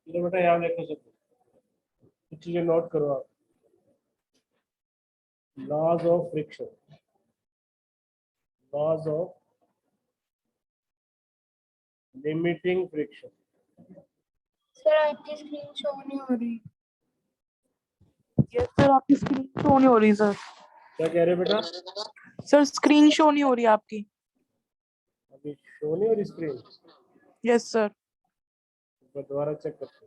ये बेटा याद रखो सब कुछ चीजें नोट करो आप। Laws of friction, laws of limiting friction. Sir आपकी स्क्रीन शो नहीं हो रही। यस सर, आपकी स्क्रीन शो नहीं हो रही सर। क्या कह रहे हो बेटा? सर स्क्रीन शो नहीं हो रही आपकी। अभी शो नहीं हो रही स्क्रीन? Yes sir. दोबारा चेक करते हैं।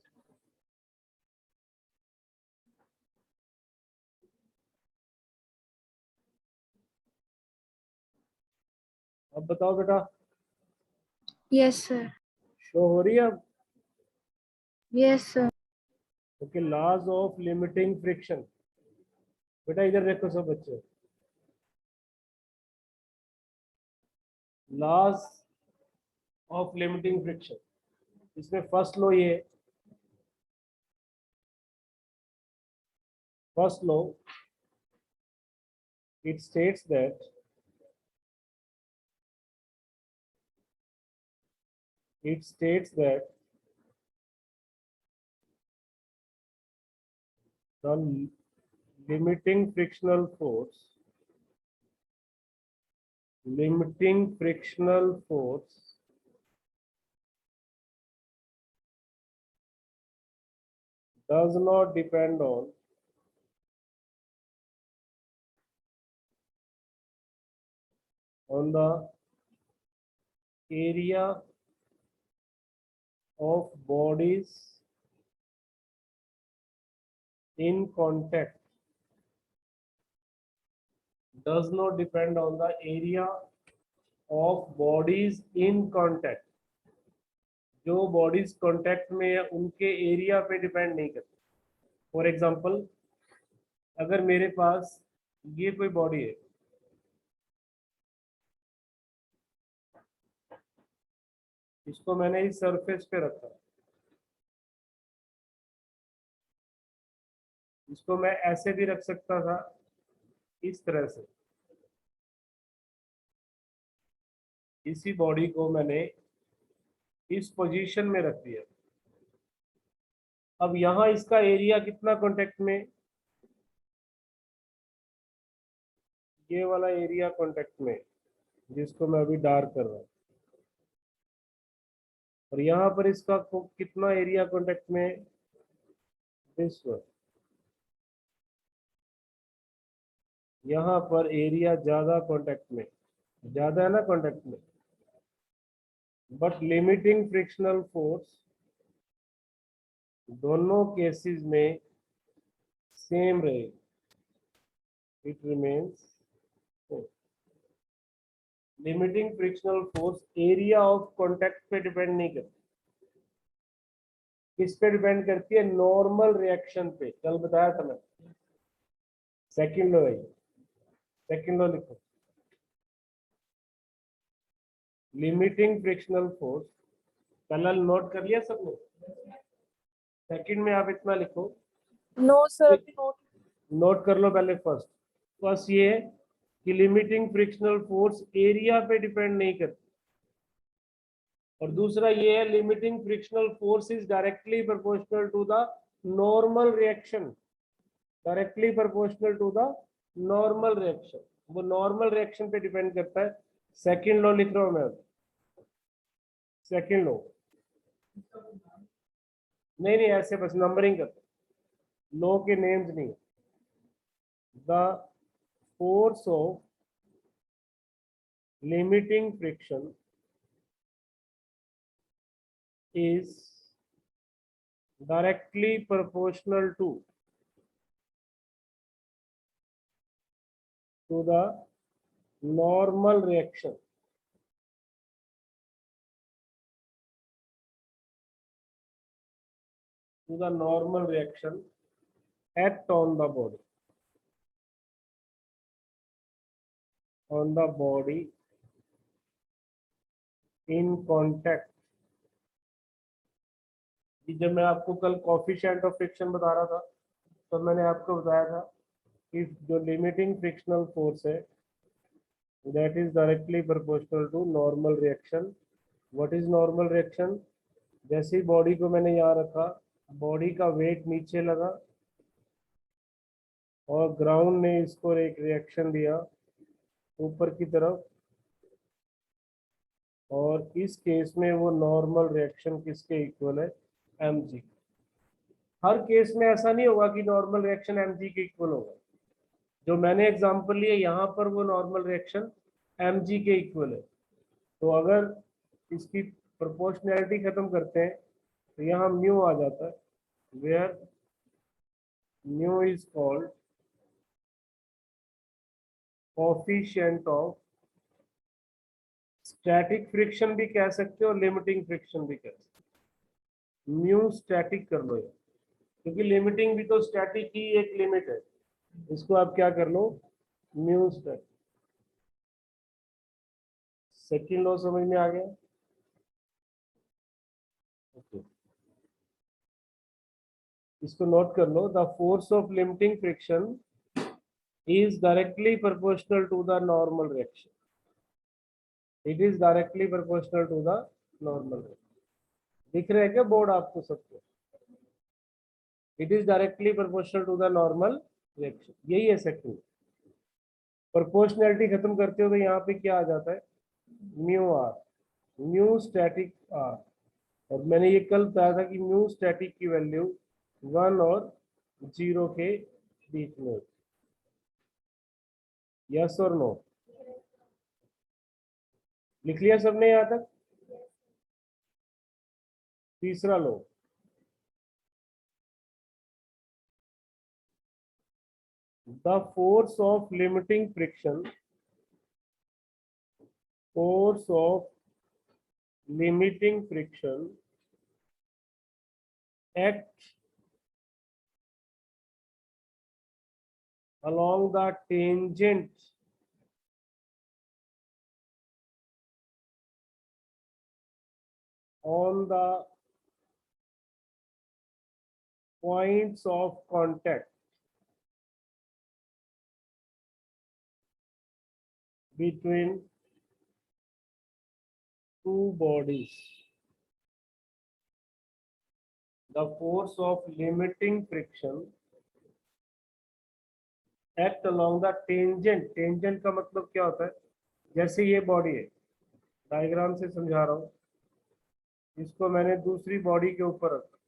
अब बताओ बेटा, यस सर। शो हो रही है अब? Yes sir. Okay, laws of limiting friction. बेटा इधर देखो सब बच्चे, लॉज ऑफ लिमिटिंग फ्रिक्शन। इसमें फर्स्ट लॉ ये, first law it states that the limiting frictional force does not depend on the area of bodies in contact, does not depend on the area of bodies in contact। जो bodies contact में है उनके area पे depend नहीं करते। For example, अगर मेरे पास ये कोई बॉडी है, इसको मैंने इस सरफेस पे रखा, इसको मैं ऐसे भी रख सकता था, इस तरह से। इसी बॉडी को मैंने इस पोजीशन में रख दिया। अब यहां इसका एरिया कितना कांटेक्ट में? ये वाला एरिया कांटेक्ट में, जिसको मैं अभी डार्क कर रहा हूं। और यहाँ पर इसका कितना एरिया कांटेक्ट में? This one. यहाँ पर एरिया ज्यादा कांटेक्ट में, ज्यादा है ना कांटेक्ट में, बट लिमिटिंग फ्रिक्शनल फोर्स दोनों केसेस में सेम रहेगी, it remains. Limiting frictional force area of contact पे डिपेंड नहीं करती। किस पे डिपेंड करती है? नॉर्मल रिएक्शन पे। कल बताया था मैं। सेकंड लॉ है, सेकंड लॉ लिखो। लिमिटिंग फ्रिक्शनल फोर्स, कल नोट कर लिया सबने? सेकंड में आप इतना लिखो। नो सर, नोट कर लो पहले। फर्स्ट ये है कि लिमिटिंग फ्रिक्शनल फोर्स एरिया पे डिपेंड नहीं करती। और दूसरा ये है, limiting frictional force is directly proportional to the normal reaction. Directly proportional to the normal reaction, वो नॉर्मल रिएक्शन पे डिपेंड करता है। सेकंड लॉ लिख रहा हूं मैं। सेकंड लॉ नहीं नहीं, ऐसे बस नंबरिंग करते, लॉ के नेम्स नहीं। The force of limiting friction is directly proportional to the normal reaction act on the body in contact। कि जब मैं आपको कल कोफिशिएंट ऑफ फ्रिक्शन बता रहा था तो मैंने आपको बताया था कि जो लिमिटिंग फ्रिक्शनल फोर्स है that is directly proportional to normal reaction। what is normal reaction? जैसे ही बॉडी को मैंने यहाँ रखा, बॉडी का वेट नीचे लगा और ग्राउंड ने इसको एक रिएक्शन दिया ऊपर की तरफ, और इस केस में वो नॉर्मल रिएक्शन किसके इक्वल है? mg। हर केस में ऐसा नहीं होगा कि नॉर्मल रिएक्शन mg के इक्वल होगा। जो मैंने एग्जांपल लिया यहाँ पर वो नॉर्मल रिएक्शन mg के इक्वल है। तो अगर इसकी प्रोपोर्शनैलिटी खत्म करते हैं तो यहाँ म्यू आ जाता है, where mu is called coefficient of static friction भी कह सकते हो और लिमिटिंग फ्रिक्शन भी कह सकते हो। म्यू स्टैटिक कर लो ये, क्योंकि लिमिटिंग भी तो स्टैटिक ही एक लिमिट है, इसको आप क्या कर लो, म्यू स्टैटिक। सेकंड लॉ समझ में आ गया? ओके, इसको नोट कर लो। The force of limiting friction is directly proportional to the normal reaction. It is directly proportional to the normal reaction. दिख रहा है क्या बोर्ड आपको सबको? It is directly proportional to the normal reaction, यही है सेकंड। प्रोपोर्शनैलिटी खत्म करते हो तो यहाँ पे क्या आ जाता है? Mu R, mu static R. और मैंने ये कल बताया था कि म्यू स्टैटिक की वैल्यू 1 और 0 के बीच में। यस और नो? लिख लिया सबने यहाँ तक? तीसरा लो, the force of limiting friction acts along the tangent on the points of contact between two bodies। The force of limiting friction act along the tangent। tangent का मतलब क्या होता है? जैसे ये बॉडी है, डायग्राम से समझा रहा हूं, इसको मैंने दूसरी बॉडी के ऊपर रखा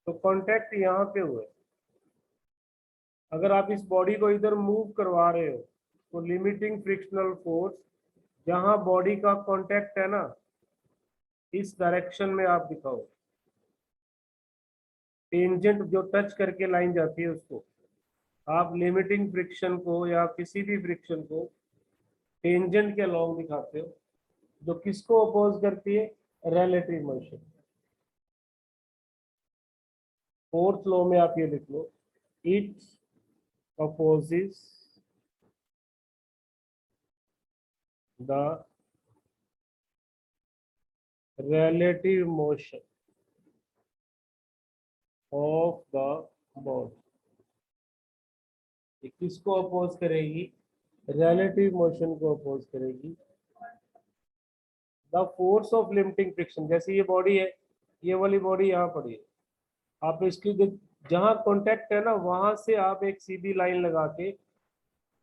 तो कांटेक्ट यहाँ पे हुआ। अगर आप इस बॉडी को इधर मूव करवा रहे हो तो लिमिटिंग फ्रिक्शनल फोर्स जहां बॉडी का कांटेक्ट है ना, इस डायरेक्शन में आप दिखाओ। टेंजेंट जो टच करके लाइन जाती है उसको आप लिमिटिंग फ्रिक्शन को या किसी भी फ्रिक्शन को टेंजेंट के अलोंग दिखाते हो, जो किसको अपोज करती है? Relative motion. फोर्थ लॉ में आप ये लिख लो, it opposes the relative motion of the body। किसको अपोज करेगी? रिलेटिव मोशन को अपोज करेगी। The force of limiting friction, जैसे ये बॉडी है, ये वाली बॉडी यहाँ पड़ी है, आप इसकी जहां कांटेक्ट है ना वहां से आप एक सीधी लाइन लगा के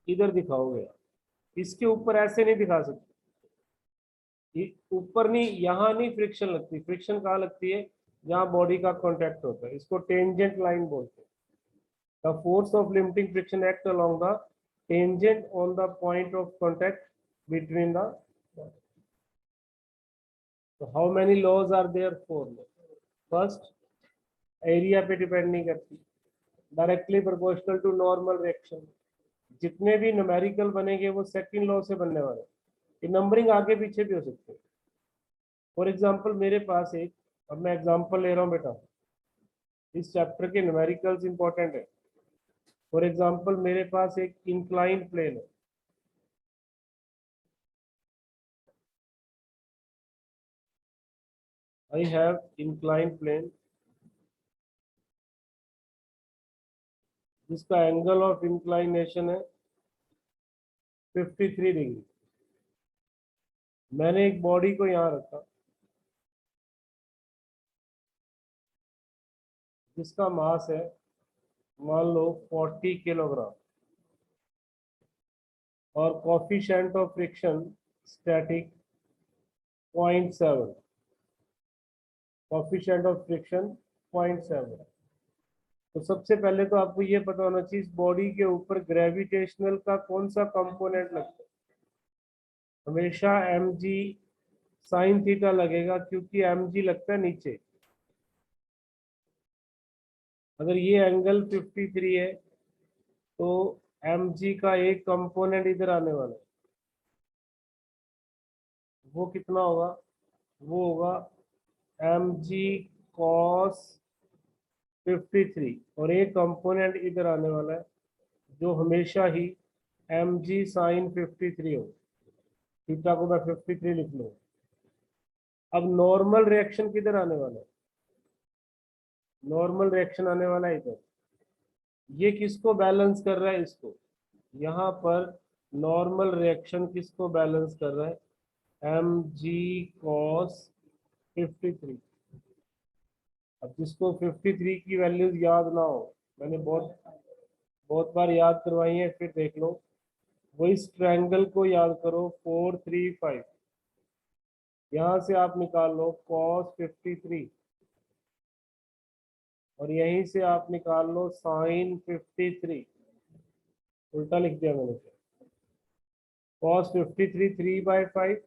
इधर दिखाओगे। इसके ऊपर ऐसे नहीं दिखा सकते, ऊपर नहीं, यहाँ नहीं फ्रिक्शन लगती। फ्रिक्शन कहाँ लगती है? जहां बॉडी का कांटेक्ट होता है, इसको टेंजेंट लाइन बोलते हैं। The force of limiting friction act along the tangent on the point of contact between the. So how many laws are there? 4 laws. First, area पे डिपेंड नहीं करती, directly proportional to normal reaction. जितने भी numerical बनेंगे वो second law से बनने वाले। ये नंबरिंग आगे पीछे भी हो सकती है। फॉर एग्जांपल मेरे पास एक, अब मैं एग्जांपल ले रहा हूँ बेटा, इस चैप्टर के न्यूमेरिकल्स इंपॉर्टेंट है। फॉर एग्जांपल मेरे पास एक इंक्लाइंड प्लेन है, I have inclined plane जिसका एंगल ऑफ इंक्लाइनेशन है 53 डिग्री। मैंने एक बॉडी को यहाँ रखा जिसका मास है मान लो 40 किलोग्राम और coefficient of friction static 0.7, coefficient of friction 0.7। तो सबसे पहले तो आपको ये पता होना चाहिए इस बॉडी के ऊपर ग्रेविटेशनल का कौन सा कंपोनेंट लगता है। हमेशा mg sin थीटा लगेगा क्योंकि mg लगता है नीचे। अगर ये एंगल 53 है तो mg का एक कंपोनेंट इधर आने वाला है, वो कितना होगा? वो होगा mg cos 53 और एक कंपोनेंट इधर आने वाला है जो हमेशा ही mg sin 53 हो। थीटा को मैं 53 लिख लूंगा। अब नॉर्मल रिएक्शन किधर आने वाला है? नॉर्मल रिएक्शन आने वाला है इधर। ये किसको बैलेंस कर रहा है? इसको। यहाँ पर नॉर्मल रिएक्शन किसको बैलेंस कर रहा है? mg cos 53। अब जिसको 53 की वैल्यूज याद ना हो, मैंने बहुत बार याद करवाई है, फिर देख लो। वो इस ट्रायंगल को याद करो 4 3 5। यहाँ से आप निकाल लो cos 53 और यहीं से आप निकाल लो sin 53। उल्टा लिख दिया मैंने। cos 53 3/5।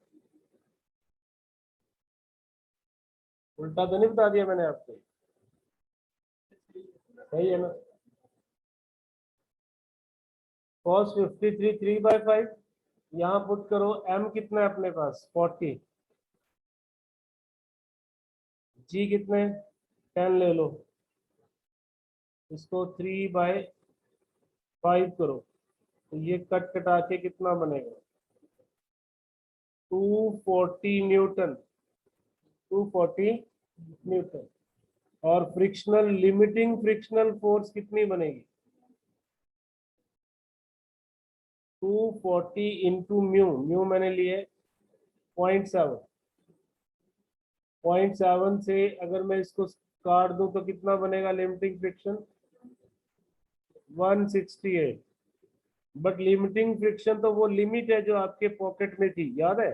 उल्टा तो नहीं बता दिया मैंने आपको? सही है ना? cos 53 3/5। यहाँ पुट करो, m कितना है अपने पास? 40। g कितने? 10 ले लो, इसको 3/5 करो तो ये कट कटा के कितना बनेगा? 240 न्यूटन। 240 न्यूटन। और फ्रिक्शनल लिमिटिंग फ्रिक्शनल फोर्स कितनी बनेगी? 240 इंटू म्यू। म्यू मैंने लिए 0.7। 0.7 से अगर मैं इसको काट दूं तो कितना बनेगा limiting friction? 168। But limiting friction तो वो लिमिट है जो आपके पॉकेट में थी, याद है?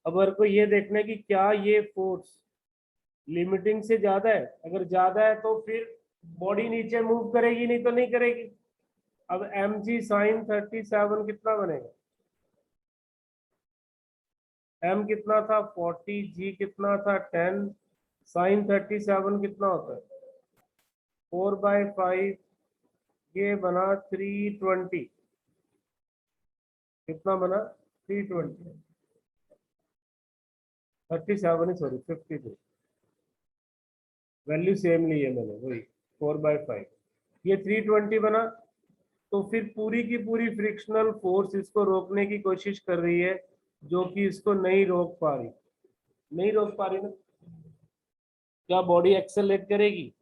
अब अगर को ये देखना है कि क्या ये फोर्स लिमिटिंग से ज्यादा है। अगर ज्यादा है तो फिर बॉडी नीचे मूव करेगी, नहीं तो नहीं करेगी। अब mg sin 37 कितना बनेगा? m कितना था? 40। g कितना था? 10। sin 37 कितना होता है? 4/5। ये बना 320। कितना बना? 320। 37 ही, सॉरी 53। वैल्यू सेम ली है मैंने, वही 4/5। ये 320 बना। तो फिर पूरी की पूरी फ्रिक्शनल फोर्स इसको रोकने की कोशिश कर रही है, जो कि इसको नहीं रोक पा रही। नहीं रोक पा रही ना? क्या बॉडी एक्सेलरेट करेगी?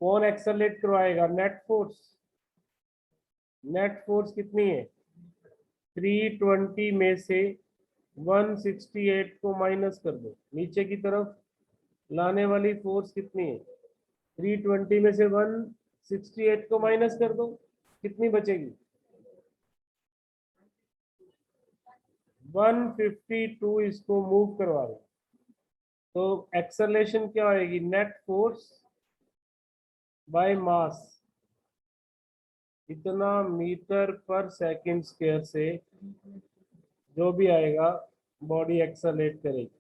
कौन एक्सेलरेट करवाएगा? Net force. नेट फोर्स कितनी है? 320 में से 168 को माइनस कर दो, नीचे की तरफ लाने वाली फोर्स कितनी है? 320 में से 168 को माइनस कर दो, कितनी बचेगी? 152। इसको मूव करवा दो तो एक्सेलरेशन क्या आएगी? Net force by mass. इतना मीटर पर सेकंड स्क्वायर से जो भी आएगा बॉडी एक्सेलरेट करेगी।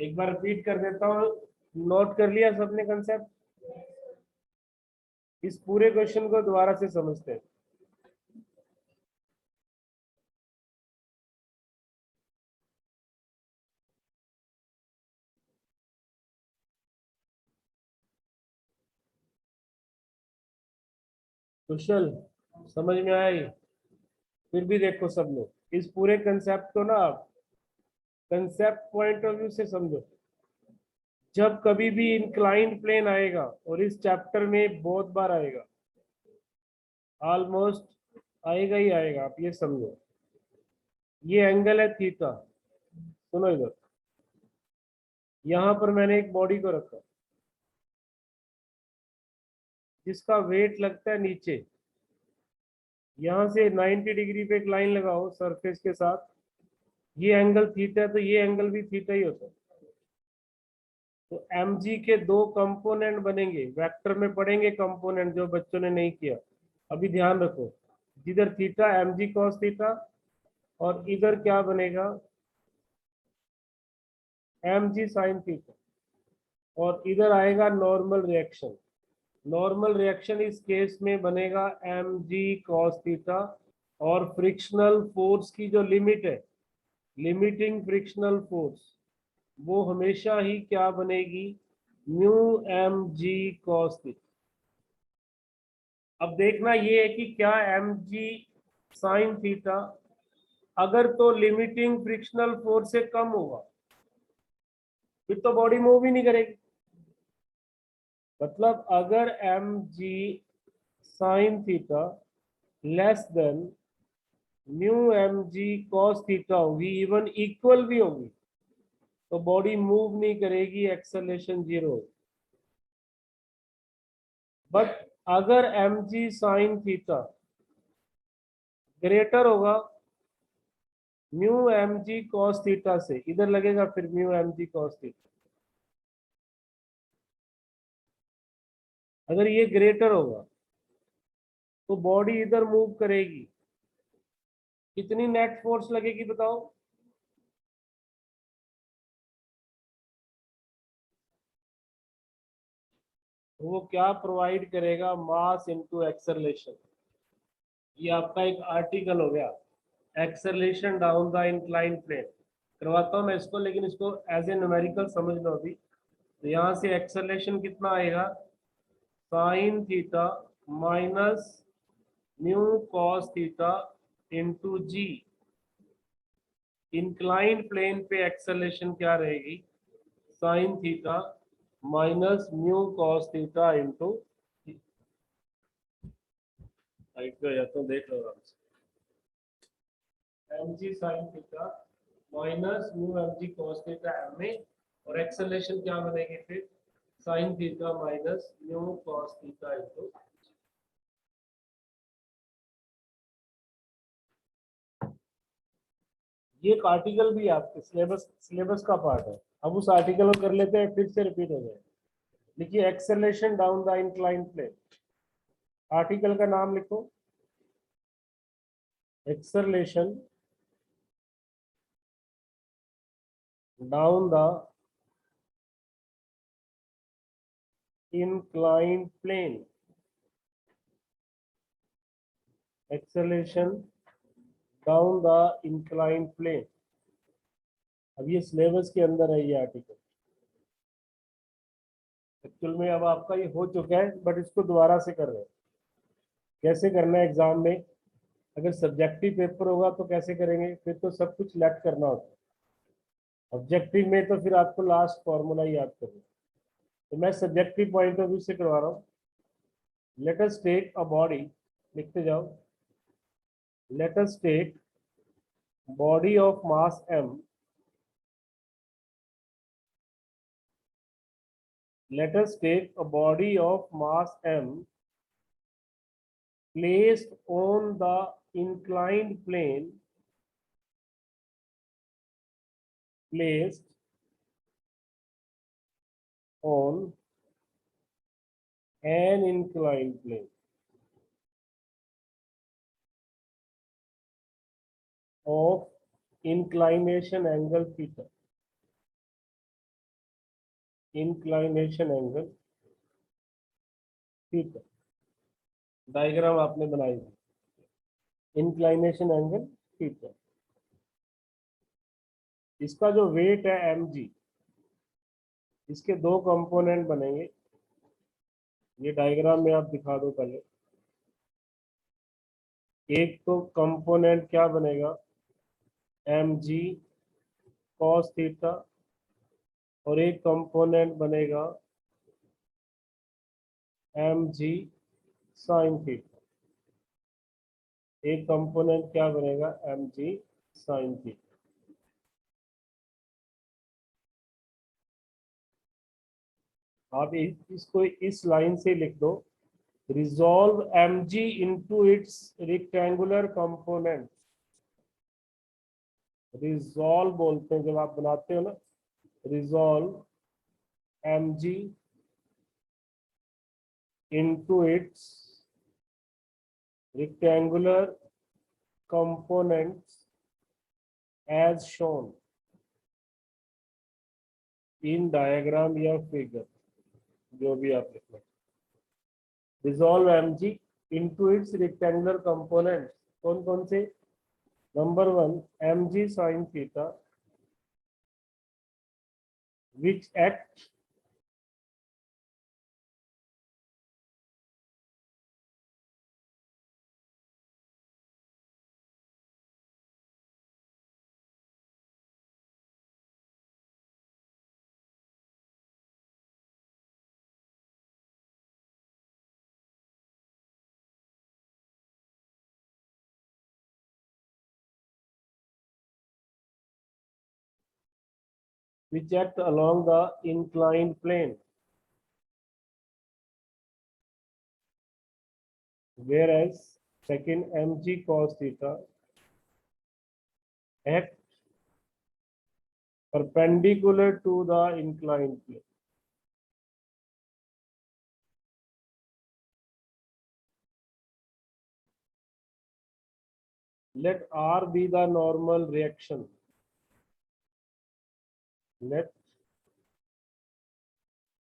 एक बार रिपीट कर देता हूँ, नोट कर लिया सबने कंसेप्ट? इस पूरे क्वेश्चन को दोबारा से समझते हैं। कुशल, समझ में आई? फिर भी देखो सब लोग इस पूरे कंसेप्ट को ना आप कंसेप्ट पॉइंट ऑफ व्यू से समझो। जब कभी भी इंक्लाइंड प्लेन आएगा, और इस चैप्टर में बहुत बार आएगा, ऑलमोस्ट आएगा ही आएगा, आप ये समझो। ये एंगल है थीटा, सुनो इधर, यहां पर मैंने एक बॉडी को रखा जिसका वेट लगता है नीचे। यहां से 90 डिग्री पे एक लाइन लगाओ सरफेस के साथ, ये एंगल थीटा है तो ये एंगल भी थीटा ही होता है। तो mg के दो कंपोनेंट बनेंगे, वेक्टर में पढ़ेंगे कंपोनेंट, जो बच्चों ने नहीं किया अभी ध्यान रखो। जिधर थीटा mg cos थीटा, और इधर क्या बनेगा mg sin थीटा, और इधर आएगा नॉर्मल रिएक्शन। नॉर्मल रिएक्शन इस केस में बनेगा mg cos थीटा, और फ्रिक्शनल फोर्स की जो लिमिट है, लिमिटिंग फ्रिक्शनल फोर्स, वो हमेशा ही क्या बनेगी, म्यू mg cos थीटा। अब देखना ये है कि क्या mg sin थीटा अगर तो लिमिटिंग फ्रिक्शनल फोर्स से कम होगा, फिर तो बॉडी मूव ही नहीं करेगी। मतलब अगर mg sin theta less than mu mg cos theta होगी, इवन इक्वल भी होगी, तो बॉडी मूव नहीं करेगी, एक्सेलरेशन जीरो होगी। बट अगर mg sin थीटा ग्रेटर होगा म्यू mg cos थीटा से, इधर लगेगा फिर म्यू mg cos थीटा, अगर ये ग्रेटर होगा तो बॉडी इधर मूव करेगी। कितनी नेट फोर्स लगेगी बताओ? वो क्या प्रोवाइड करेगा, मास इनटू एक्सेलरेशन। ये आपका एक आर्टिकल हो गया, acceleration down the inclined plane. करवाता हूँ मैं इसको, लेकिन इसको एज ए न्यूमेरिकल समझ लो अभी। तो यहाँ से एक्सेलरेशन कितना आएगा, sine theta minus mu cos theta into g. Inclined plane पे एक्सेलरेशन क्या रहेगी, sine theta minus mu cos theta into, height पे हो जाता हूँ देख लो आराम से, mg sin theta minus mu mg cos theta m में, और एक्सेलरेशन क्या बनेगी फिर, sin theta minus mu cos theta into. ये एक आर्टिकल भी आपके सिलेबस का पार्ट है। अब उस आर्टिकल को कर लेते हैं, फिर से रिपीट हो जाए। लिखिए acceleration down the inclined plane, article का नाम लिखो, acceleration down the inclined plane, acceleration down the inclined plane। अब ये सिलेबस के अंदर है ये आर्टिकल, एक्चुअल में अब आपका ये हो चुका है, बट इसको दोबारा से कर रहे हैं। कैसे करना है एग्जाम में, अगर सब्जेक्टिव पेपर होगा तो कैसे करेंगे, फिर तो सब कुछ लेट करना होता है। ऑब्जेक्टिव में तो फिर आपको लास्ट फॉर्मूला याद करना। तो मैं सब्जेक्टिव पॉइंट ऑफ व्यू से करवा रहा हूँ। Let us take a body, लिखते जाओ, let us take body of mass m, let us take a body of mass m placed on the inclined plane, placed on an inclined plane। Of inclination angle theta, inclination angle theta. Diagram आपने बनाई, inclination angle theta. इसका जो wait है mg, इसके दो component बनेंगे। ये diagram में आप दिखा दो पहले। एक तो कंपोनेंट क्या बनेगा, mg cos थीटा, और एक कंपोनेंट बनेगा mg sin थीटा। एक कंपोनेंट क्या बनेगा, mg sin थीटा। आप इसको इस लाइन से लिख दो, resolve mg into its rectangular component। Resolve बोलते हैं जब आप बनाते हो ना, resolve mg into its rectangular components as shown in diagram या figure, जो भी आप लिखना। Resolve mg into its rectangular components, कौन कौन से, number 1 mg sin theta which act along the inclined plane, whereas second mg cos theta act perpendicular to the inclined plane। Let R be the normal reaction, let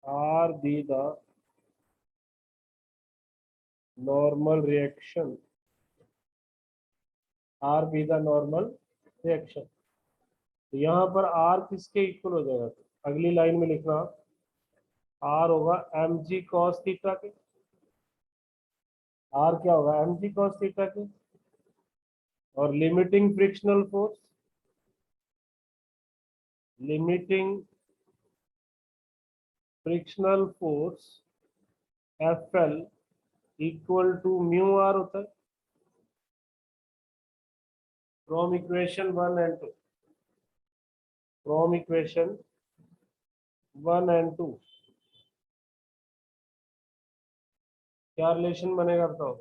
R be the normal reaction, R be the normal reaction। तो यहाँ पर R किसके equal हो जाएगा, अगली line में लिखना, R होगा mg cos थीटा के। R क्या होगा, mg cos थीटा के। और limiting frictional force, limiting frictional force FL equal to mu R होता है from equation 1 and 2, from equation 1 and 2। क्या रिलेशन बनेगा बताओ,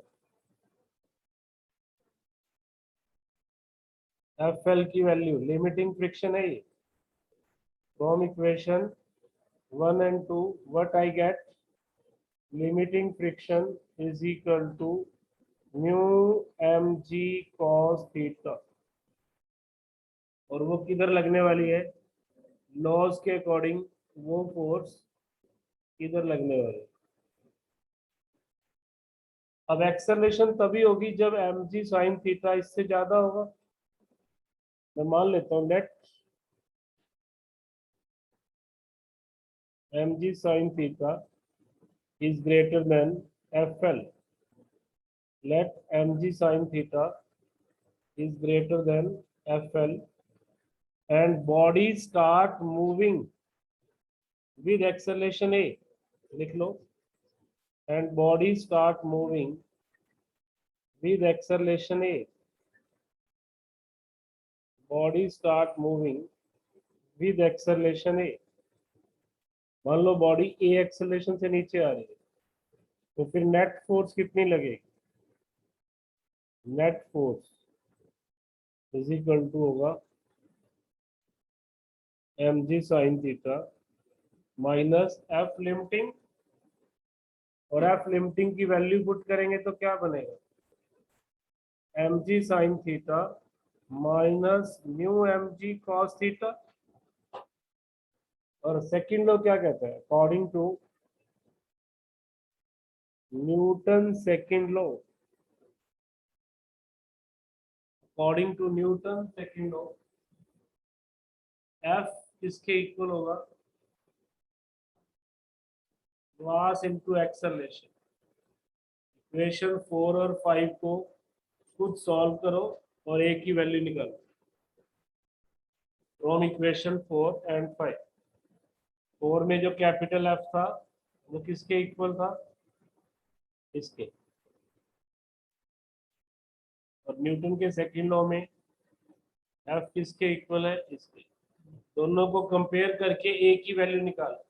FL की वैल्यू, लिमिटिंग फ्रिक्शन है ये, from equation 1 and 2 what I get, limiting friction is equal to mu mg cos theta। और वो किधर लगने वाली है, लॉज के अकॉर्डिंग वो फोर्स किधर लगने वाली है। अब एक्सेलरेशन तभी होगी जब mg sin थीटा इससे ज्यादा होगा। मैं मान लेता हूं late mg sin theta is greater than FL, let mg sin theta is greater than FL and bodies start moving with acceleration A, लिख लो, and bodies start moving with acceleration A, bodies start moving with acceleration A। मान लो body ए acceleration से नीचे आ रही है, तो फिर net force कितनी लगेगी, net force is equal to होगा mg sin theta minus F limiting, और एफ लिमिटिंग की वैल्यू पुट करेंगे तो क्या बनेगा, mg sin theta minus mu M G cos theta, और सेकंड लॉ क्या कहता है, according to Newton second law, according to Newton second law F किसके इक्वल होगा, मास इनटू एक्सेलरेशन। इक्वेशन 4 और 5 को खुद सॉल्व करो और एक ही वैल्यू निकालो फ्रॉम इक्वेशन 4 एंड 5। 4 में जो कैपिटल एफ था वो किसके इक्वल था, इसके, और न्यूटन के सेकंड लॉ में एफ किसके इक्वल है, इसके। दोनों को कंपेयर करके एक ही वैल्यू निकालो।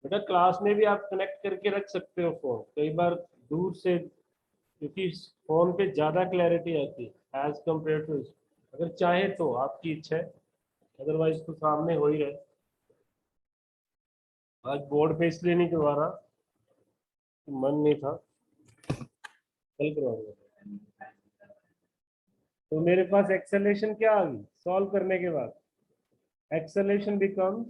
बेटा क्लास में भी आप कनेक्ट करके रख सकते हो फोन, कई बार दूर से, क्योंकि फोन पे ज्यादा क्लैरिटी आती है एज कंपेयर टू, अगर चाहे तो, आपकी इच्छा है, अदरवाइज तो सामने हो ही रहे। आज बोर्ड पे इसलिए नहीं करवा रहा, मन नहीं था, कल करवाऊंगा। तो मेरे पास एक्सेलेरेशन क्या आ गई सॉल्व करने के बाद, acceleration becomes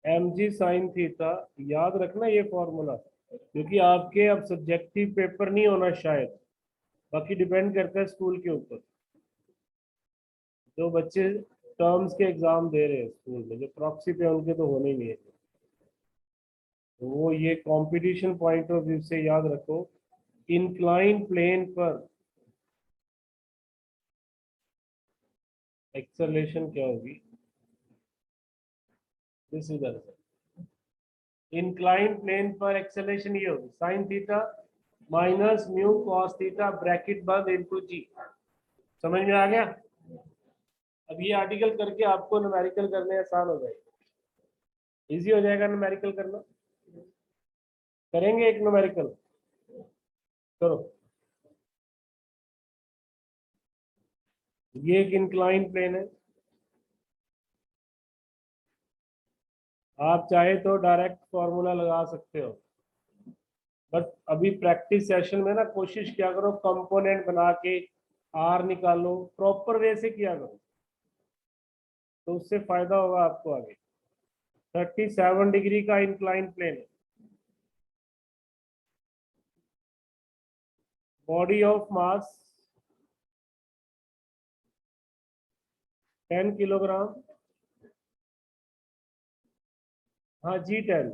mg sine theta. याद रखना ये फॉर्मूला, क्योंकि आपके अब सब्जेक्टिव पेपर नहीं होना शायद, बाकी डिपेंड करता है स्कूल के ऊपर। जो बच्चे टर्म्स के एग्जाम दे रहे हैं स्कूल में, जो प्रॉक्सी पे उनके तो होने ही नहीं है, तो वो ये कंपटीशन पॉइंट ऑफ व्यू से याद रखो, इंक्लाइन प्लेन पर एक्सेलरेशन क्या होगी, this is answer. Incline plane पर एक्सेलरेशन ये होगी sine theta minus mu cos theta bracket बंद इनटू जी। समझ में आ गया। अब ये आर्टिकल करके आपको न्यूमेरिकल करने आसान हो जाएगा, इजी हो जाएगा न्यूमेरिकल करना। करेंगे एक न्यूमेरिकल, करो। ये एक इंक्लाइन प्लेन है, आप चाहे तो डायरेक्ट फॉर्मूला लगा सकते हो, बट अभी प्रैक्टिस सेशन में ना कोशिश किया करो कंपोनेंट बना के आर निकालो, प्रॉपर वे से किया करो, तो उससे फायदा होगा आपको आगे। 37 डिग्री का इंक्लाइन प्लेन है, बॉडी ऑफ मास 10 किलोग्राम, हाँ G10,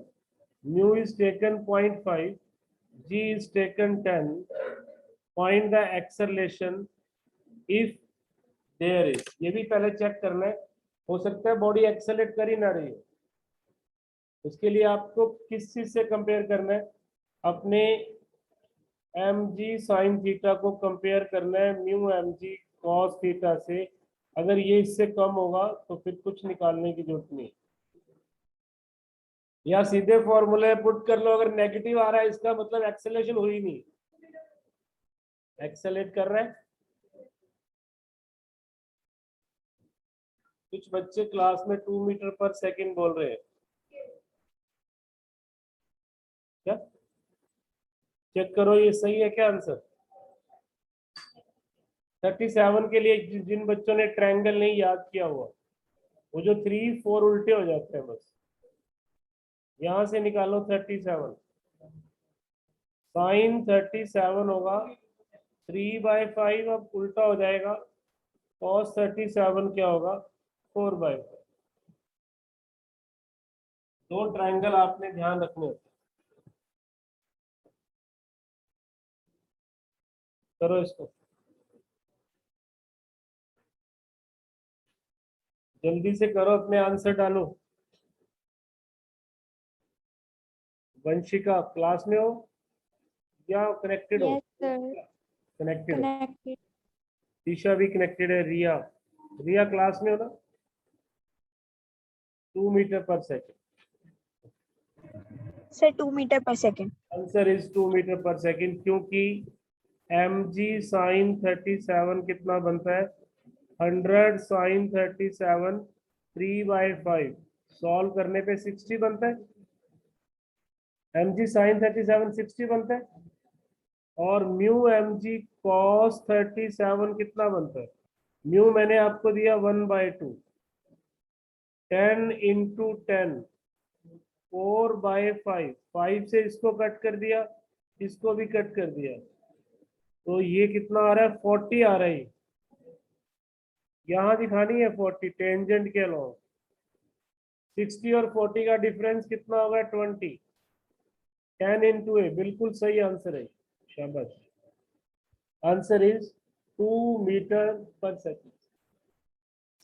mu is taken 0.5, G is taken 10, find the acceleration if there is, ये भी पहले चेक करना है, हो सकता है बॉडी एक्सेलेरेट कर ही ना रही है, उसके लिए आपको किस चीज से कंपेयर करना है, अपने mg साइन थीटा को कंपेयर करना है म्यू mg कॉस थीटा से। अगर ये इससे कम होगा तो फिर कुछ निकालने की जरूरत नहीं, या सीधे फॉर्मूले पुट कर लो, अगर नेगेटिव आ रहा है इसका मतलब एक्सेलरेशन हुई नहीं, एक्सेलेरेट कर रहा है। कुछ बच्चे क्लास में 2 मीटर पर सेकंड बोल रहे हैं, क्या चेक करो ये सही है क्या आंसर। 37 के लिए जिन बच्चों ने ट्रायंगल नहीं याद किया हुआ, वो जो 3 4 उल्टे हो जाते हैं, बस यहां से निकालो 37, साइन 37 होगा 3/5, अब उल्टा हो जाएगा, कॉस 37 क्या होगा 4/5। दो ट्रायंगल आपने ध्यान रखने होते, करो इसको जल्दी से करो, अपने आंसर डालो। वंशिका क्लास में हो या कनेक्टेड हो, Yes, sir. कनेक्टेड हो, Connected. ईशा भी कनेक्टेड है, रिया, रिया क्लास में हो ना। 2 meter per second, Sir, 2 meter per second. Answer is 2 meter per second, क्योंकि mg साइन 37 कितना बनता है 100 साइन 37 3/5, सॉल्व करने पे 60 बनता है, mg साइन 37 60 बनता है, और म्यू एम जी कॉस 37 कितना बनता है? म्यू मैंने आपको दिया 1/2, 10 इंटू 10, 4/5, 5 से इसको कट कर दिया, इसको भी कट कर दिया, तो ये कितना आ रहा है? 40 आ रहा है। यहाँ दिखानी है 40 टेंजेंट के अलावा। 60 और 40 का डिफरेंस कितना होगा? 20। 10 इंटू ए, बिल्कुल सही आंसर है, शाबाश। आंसर इज 2 मीटर पर सेकेंड।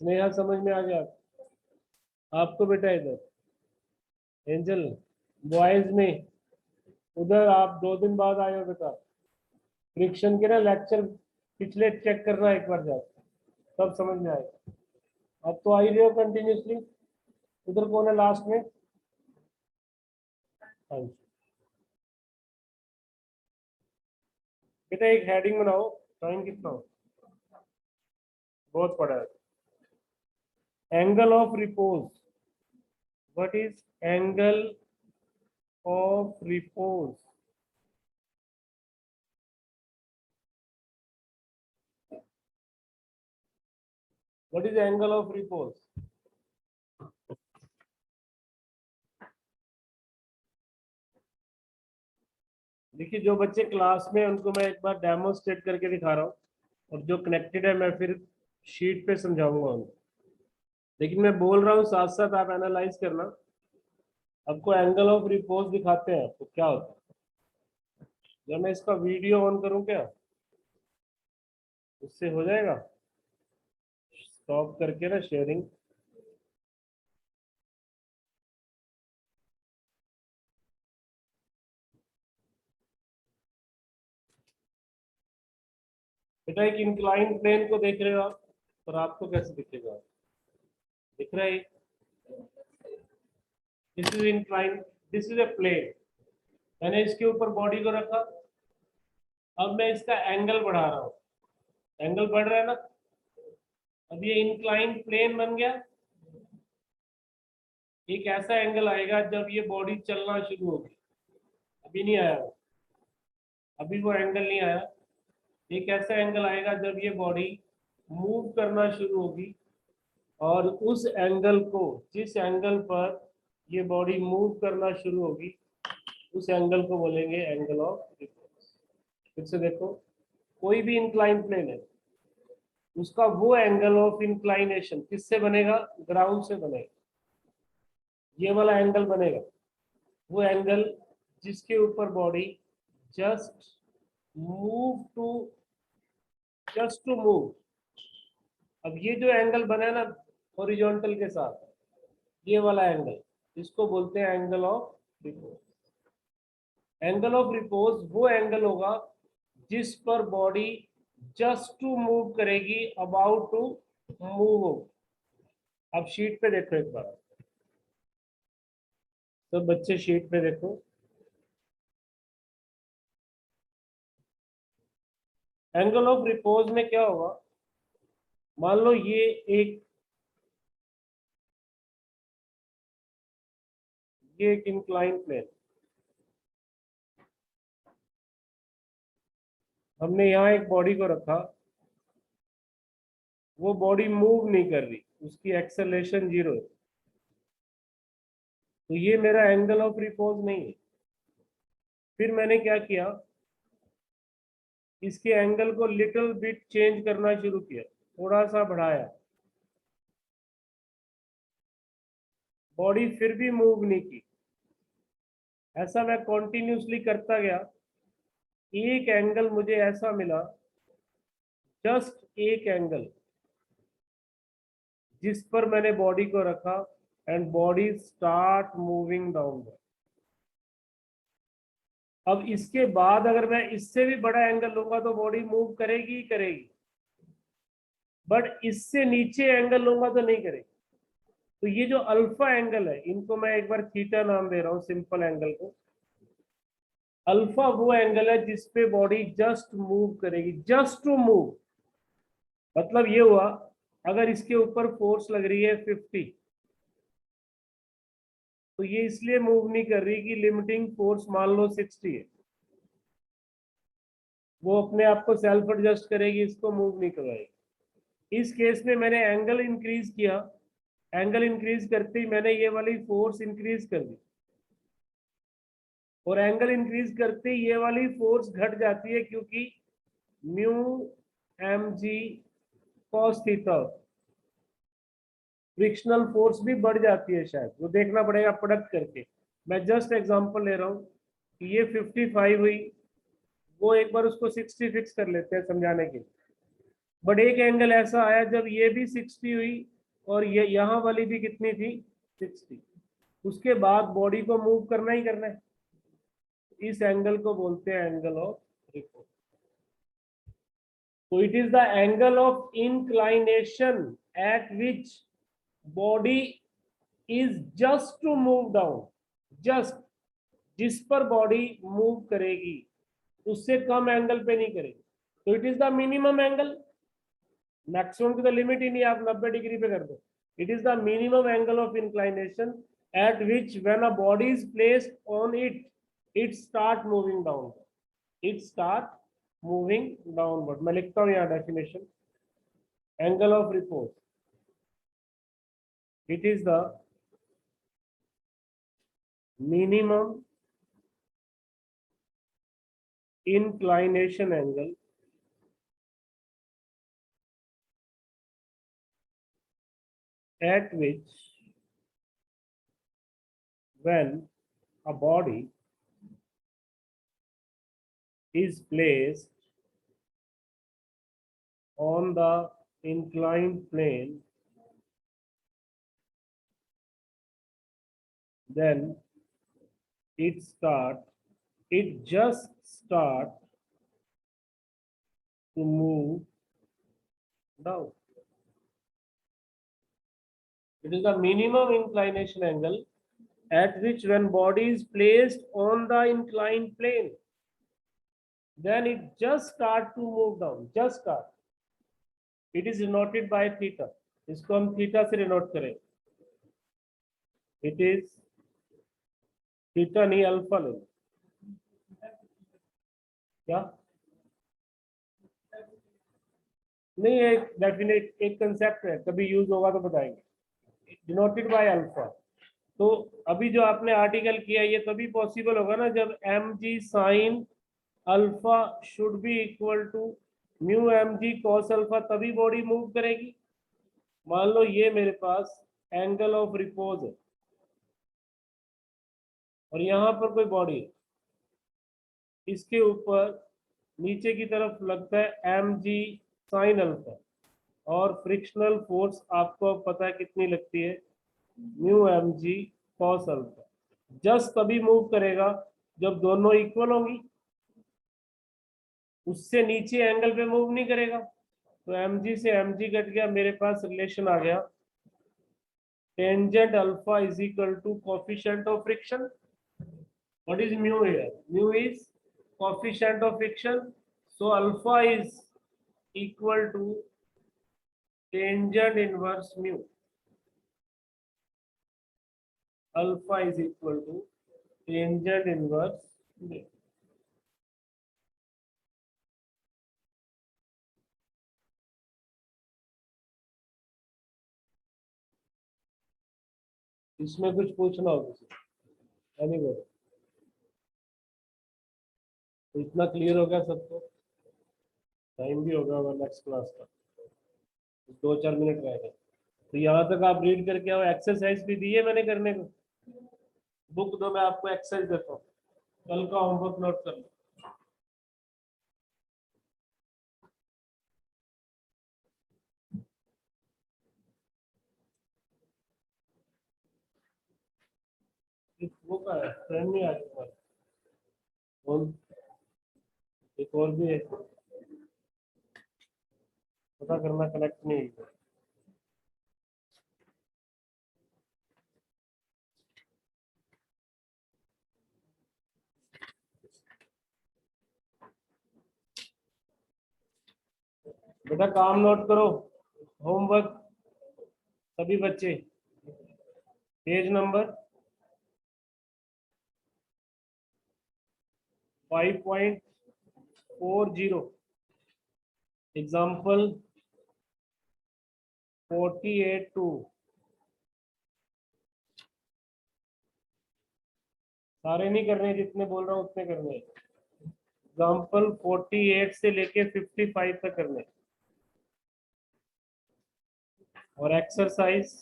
स्नेहा समझ में आ गया आपको बेटा? इधर एंजल बॉयज में, उधर आप 2 दिन बाद आए हो बेटा। फ्रिक्शन के ना लेक्चर पिछले चेक करना एक बार जाकर, तब समझ में आएगा। अब तो आ ही रहे हो कंटिन्यूसली। उधर कौन है लास्ट में? हाँ जी बेटा, एक हेडिंग बनाओ। टाइम कितना हो? बहुत पड़ा है। Angle of repose. What is angle of repose? What is angle of repose? देखिए, जो बच्चे क्लास में, उनको मैं एक बार डेमोस्ट्रेट करके दिखा रहा हूँ, और जो कनेक्टेड है मैं फिर शीट पे समझाऊंगा उनको। लेकिन मैं बोल रहा हूँ, साथ साथ आप एनालाइज करना। आपको एंगल ऑफ रिपोज दिखाते हैं तो क्या होता है। जब मैं इसका वीडियो ऑन करूँ क्या, उससे हो जाएगा? स्टॉप करके ना शेयरिंग। बेटा, एक इंक्लाइन प्लेन को देख रहे हो आप, और आपको कैसे दिखेगा? दिख रहा है? This is incline, this is a plane. मैंने इसके ऊपर बॉडी को रखा, अब मैं इसका एंगल बढ़ा रहा हूँ। एंगल बढ़ रहा है ना? अब ये इंक्लाइन प्लेन बन गया। एक ऐसा एंगल आएगा जब ये बॉडी चलना शुरू होगी। अभी नहीं आया वो, अभी वो एंगल नहीं आया। एक ऐसा एंगल आएगा जब ये बॉडी मूव करना शुरू होगी, और उस एंगल को, जिस एंगल पर ये बॉडी मूव करना शुरू होगी, उस एंगल को बोलेंगे एंगल ऑफ रिपोज। फिर से देखो, कोई भी इंक्लाइन प्लेन है, उसका वो एंगल ऑफ इंक्लाइनेशन किससे बनेगा? ग्राउंड से बनेगा। ये वाला एंगल बनेगा, वो एंगल जिसके ऊपर body just move to just to move. अब ये जो एंगल बना है ना हॉरिजॉन्टल के साथ, ये वाला एंगल, इसको बोलते हैं angle of repose. Angle of repose वो एंगल होगा जिस पर बॉडी जस्ट टू मूव करेगी, अबाउट टू मूव हो। अब शीट पे देखो एक बार, तो बच्चे शीट पे देखो। एंगल ऑफ रिपोज में क्या होगा? मान लो ये एक इंक्लाइन प्लेन, हमने यहाँ एक बॉडी को रखा, वो बॉडी मूव नहीं कर रही, उसकी एक्सेलरेशन 0 है, तो ये मेरा एंगल ऑफ रिपोज नहीं है। फिर मैंने क्या किया, इसके एंगल को लिटिल बिट चेंज करना शुरू किया, थोड़ा सा बढ़ाया, बॉडी फिर भी मूव नहीं की। ऐसा मैं कॉन्टिन्यूसली करता गया। एक एंगल मुझे ऐसा मिला, जस्ट एक एंगल, जिस पर मैंने बॉडी को रखा, and body start moving downward. अब इसके बाद अगर मैं इससे भी बड़ा एंगल लूंगा तो बॉडी मूव करेगी ही करेगी, बट इससे नीचे एंगल लूंगा तो नहीं करेगी। तो ये जो अल्फा एंगल है, इनको मैं एक बार थीटा नाम दे रहा हूं, सिंपल एंगल को। अल्फा वो एंगल है जिसपे बॉडी जस्ट मूव करेगी, जस्ट टू मूव। मतलब ये हुआ, अगर इसके ऊपर फोर्स लग रही है 50, तो ये इसलिए मूव नहीं कर रही कि लिमिटिंग फोर्स मान लो 60 है। वो अपने आप को सेल्फ एडजस्ट करेगी, इसको मूव नहीं करवाएगी। इस केस में मैंने एंगल इंक्रीज किया, एंगल इंक्रीज करते ही मैंने ये वाली फोर्स इंक्रीज कर दी, और एंगल इंक्रीज करते ही ये वाली फोर्स घट जाती है, क्योंकि mu M G cos theta, frictional force भी बढ़ जाती है शायद, वो देखना पड़ेगा प्रोडक्ट करके। मैं जस्ट एग्जांपल ले रहा हूँ कि ये 55 हुई, वो एक बार उसको 60 फिक्स कर लेते हैं समझाने के लिए। बट एक एंगल ऐसा आया जब ये भी 60 हुई और ये यहाँ वाली भी कितनी थी, 60, उसके बाद बॉडी को मूव करना ही करना है। इस एंगल को बोलते हैं angle of report. So it is the angle of inclination at which body is just to move down, just जिस पर बॉडी मूव करेगी उससे कम एंगल पे नहीं करेगी, तो it is the minimum angle. Maximum की तो लिमिट ही नहीं, आप 90 डिग्री पे कर दो। It is the minimum angle of inclination eight which when a body is placed on it, it start moving down, it start moving downward। मैं लिखता हूं यहाँ definition, angle of report, it is the minimum inclination angle at which when a body is placed on the inclined plane, then it just start to move down. It is the minimum inclination angle at which when body is placed on the inclined plane, then it just start to move down, just start. It is denoted by theta, इसको हम theta से denote करें। It is theta नहीं, alpha ले, क्या नहीं, एक definite एक कंसेप्ट है, कभी यूज होगा तो बताएंगे। Denoted by alpha. तो अभी जो आपने आर्टिकल किया ये तभी पॉसिबल होगा ना जब M G sine alpha should be equal to mu M G cos alpha, तभी बॉडी मूव करेगी। मान लो ये मेरे पास एंगल ऑफ रिपोज है और यहाँ पर कोई बॉडी है, इसके ऊपर नीचे की तरफ लगता है एम जी साइन अल्फा, और फ्रिक्शनल फोर्स आपको पता है कितनी लगती है, mu M G cos alpha. Just तभी मूव करेगा जब दोनों इक्वल होंगी, उससे नीचे एंगल पे मूव नहीं करेगा। तो एम जी से एम जी कट गया, मेरे पास रिलेशन आ गया tangent alpha is equal to coefficient of friction. What is mu here? Mu is coefficient of friction, so alpha is equal to tangent inverse mu. Alpha is equal to tangent inverse mu. इसमें कुछ पूछना हो किसी, anybody? इतना clear हो गया सबको? Time भी होगा हमारा नेक्स्ट क्लास का, 2-4 मिनट रह गए। तो यहाँ तक आप रीड करके आओ। एक्सरसाइज भी दी है मैंने करने को, बुक दो, मैं आपको एक्सरसाइज देता हूँ, कल का होमवर्क नोट कर लो। वो का है फ्रेंड नहीं आ रही, और एक और भी है, पता करना कनेक्ट नहीं है। बेटा काम नोट करो, होमवर्क सभी बच्चे, पेज नंबर 5.1 40 एग्जाम्पल 48(2) सारे नहीं करने, जितने बोल रहा हूँ उतने करने। एग्जाम्पल 48 से लेके 55 तक करने। और एक्सरसाइज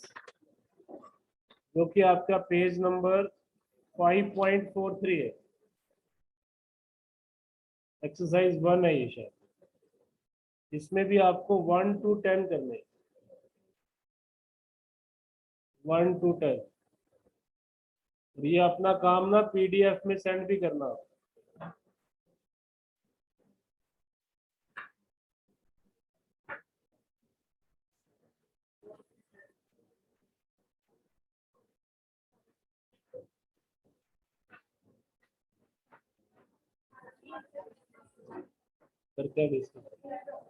जो कि आपका पेज नंबर 5.43 है, एक्सरसाइज 1 है ये शायद। इसमें भी आपको 1 to 10 करने, 1 to 10। और ये अपना काम ना पीडीएफ में सेंड भी करना। करते हैं डिस्कस।